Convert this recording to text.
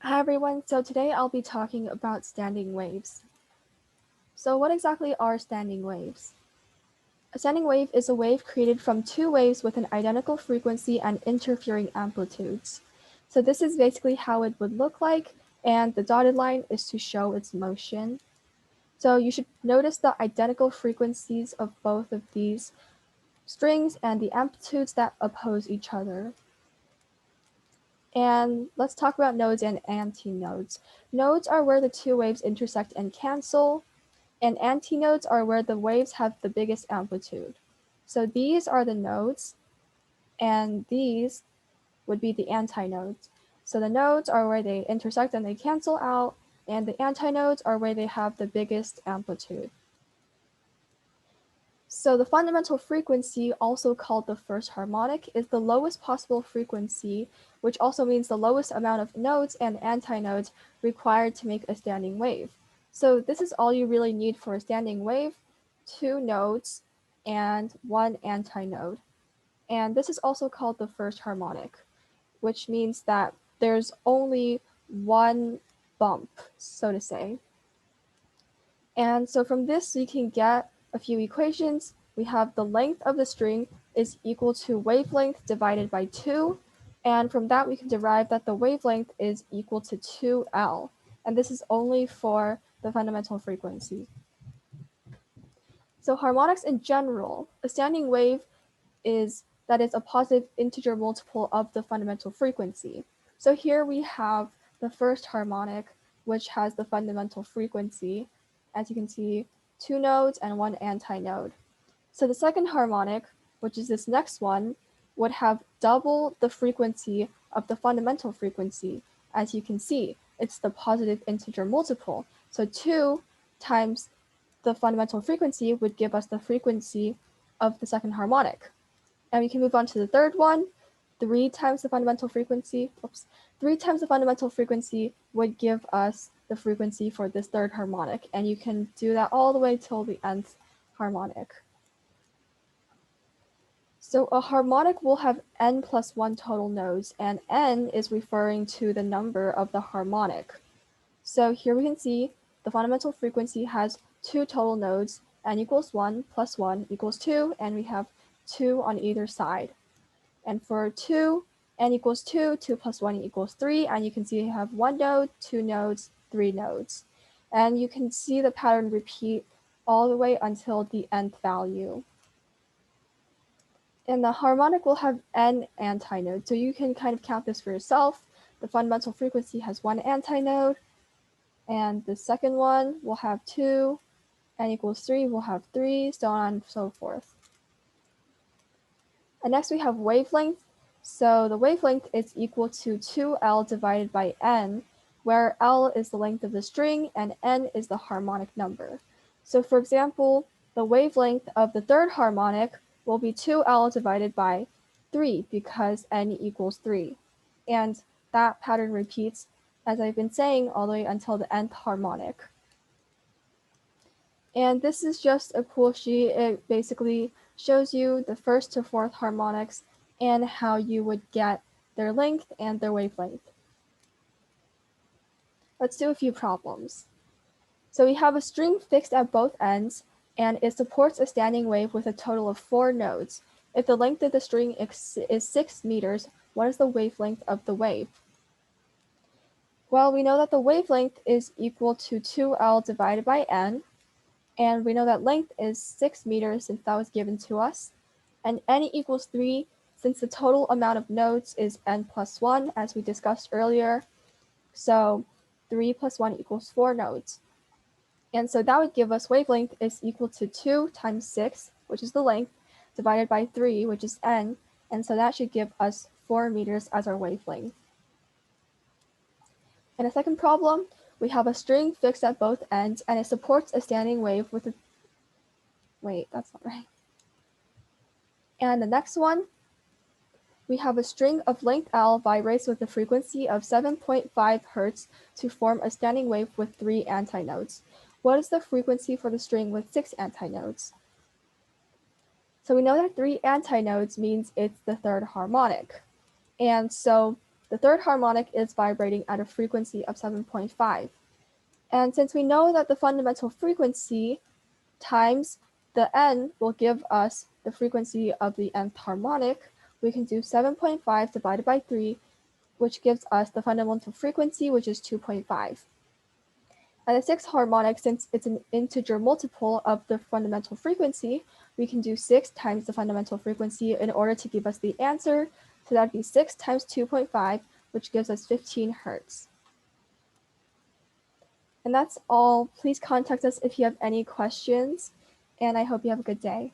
Hi everyone, so today I'll be talking about standing waves. So what exactly are standing waves? A standing wave is a wave created from two waves with an identical frequency and interfering amplitudes. So this is basically how it would look like, and the dotted line is to show its motion. So you should notice the identical frequencies of both of these strings and the amplitudes that oppose each other. And let's talk about nodes and antinodes. Nodes are where the two waves intersect and cancel, and antinodes are where the waves have the biggest amplitude. So these are the nodes, and these would be the antinodes. So the nodes are where they intersect and they cancel out, and the antinodes are where they have the biggest amplitude. So the fundamental frequency, also called the first harmonic, is the lowest possible frequency, which also means the lowest amount of nodes and antinodes required to make a standing wave. So this is all you really need for a standing wave: two nodes and one antinode. And this is also called the first harmonic, which means that there's only one bump, so to say. And so from this, we can get a few equations. We have the length of the string is equal to wavelength divided by 2. And from that, we can derive that the wavelength is equal to 2L. And this is only for the fundamental frequency. So harmonics in general, a standing wave is that it's a positive integer multiple of the fundamental frequency. So here we have the first harmonic, which has the fundamental frequency, as you can see, two nodes and one antinode. So the second harmonic, which is this next one, would have double the frequency of the fundamental frequency. As you can see, it's the positive integer multiple. So 2 times the fundamental frequency would give us the frequency of the second harmonic. And we can move on to the third one. 3 times the fundamental frequency, 3 times the fundamental frequency would give us the frequency for this third harmonic. And you can do that all the way till the nth harmonic. So a harmonic will have n plus 1 total nodes, and n is referring to the number of the harmonic. So here we can see the fundamental frequency has 2 total nodes, n equals 1 plus 1 equals 2, and we have 2 on either side. And for 2, n equals 2, 2 plus 1 equals 3, and you can see you have 1 node, 2 nodes, 3 nodes. And you can see the pattern repeat all the way until the nth value. And the harmonic will have n antinodes, so you can kind of count this for yourself. The fundamental frequency has 1 antinode, and the second one will have 2, n equals 3 will have 3, so on and so forth. And next we have wavelength. So the wavelength is equal to 2L divided by n, where L is the length of the string and n is the harmonic number. So for example, the wavelength of the third harmonic will be 2L divided by 3 because n equals 3. And that pattern repeats, as I've been saying, all the way until the nth harmonic. And this is just a cool sheet. It basically shows you the first to fourth harmonics and how you would get their length and their wavelength. Let's do a few problems. So we have a string fixed at both ends, and it supports a standing wave with a total of 4 nodes. If the length of the string is 6 meters, what is the wavelength of the wave? Well, we know that the wavelength is equal to 2L divided by n, and we know that length is 6 meters since that was given to us, and n equals 3 since the total amount of nodes is n plus 1, as we discussed earlier. So 3 plus 1 equals 4 nodes. And so that would give us wavelength is equal to 2 times 6, which is the length, divided by 3, which is n, and so that should give us 4 meters as our wavelength. In a second problem, we have a string fixed at both ends, and it supports a standing wave with a... Wait, that's not right. And the next one, we have a string of length L vibrates with a frequency of 7.5 Hertz to form a standing wave with 3 antinodes. What is the frequency for the string with 6 antinodes? So we know that 3 antinodes means it's the third harmonic. And so The third harmonic is vibrating at a frequency of 7.5. And since we know that the fundamental frequency times the n will give us the frequency of the nth harmonic, we can do 7.5 divided by 3, which gives us the fundamental frequency, which is 2.5. And the sixth harmonic, since it's an integer multiple of the fundamental frequency, we can do 6 times the fundamental frequency in order to give us the answer. So that'd be 6 times 2.5, which gives us 15 hertz. And that's all. Please contact us if you have any questions, and I hope you have a good day.